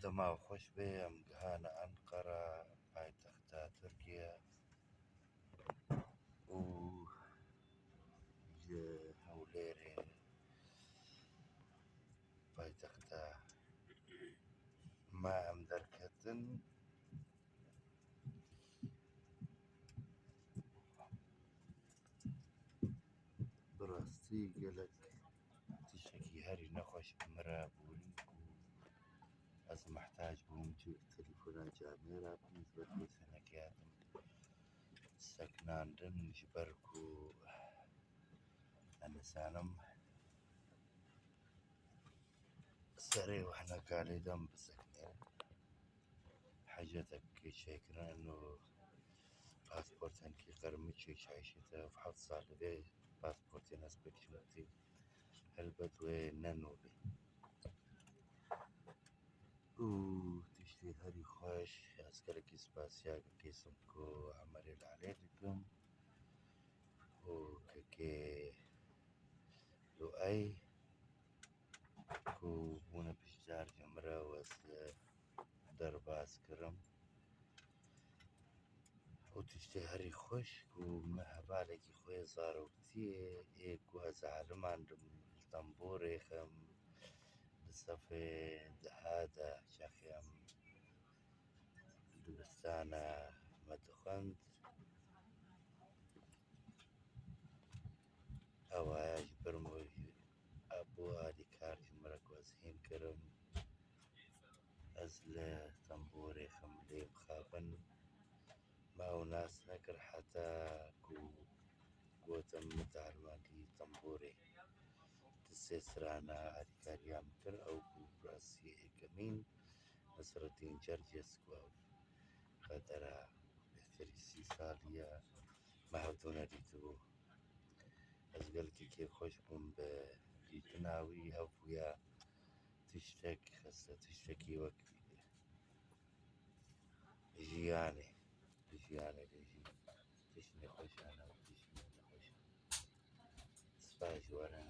دەماو خۆش بێ ئەم گەهانە ئەنقەرە پایتەختە تورکیا و هەولێرێ پایتەختە ما ئەم دەرکەتن بڕاستی گەلک تشتێکی هەری نەخۆش مرا بوون و ئەس محتاج بووم تەلیفۆنا جامێرە بنسبەت بە سەنەکەیاتم سەکناندن ji ber ku ئەنەسانم سەرێ وهەنەکە لێدەم بسەکنێ حەجەتێک چێکردن و پاسپۆرتێنکی قەرمچێ چایشێتە حەوت ساڵ بێ پاسپۆرتێن هەسپێکی وەکتی هەلبەت وێ نەنووبێ و تشتێ هەری خۆش ئەسکەرێکی سپاسیا کەسم کو عەمەرێ لەعلێ دکم و کەکێ لۆئەی ku bûne piştî mirê wes derbas kirim û tiştê herî xweş ku me hevalekî xwe zaroktiyê ê ku ez aliman dim li Temborê xem di sefê dihê de çaxê em dibistana me dixwend ewaya ji ber بۆ ئالیکار ji me re ku ez hîn kirim ez li Temborê xem lê bixabin maw nas nekir heta ku gotim mitehelimandî Temborê di sê sirana alîkariya min kir ew bû birastî êkemîn Nesretîn Cerces ku ev qedera bêhterî 30 saliye me hevdû nedîtibû ez gelekî kêfxweş bûm bi dîtina wî hev bûye tiştek xiste tiştekî wek jiyanê li jiyanê de jî tiştê xweşan e û tiştê nexweş e spas ji we re.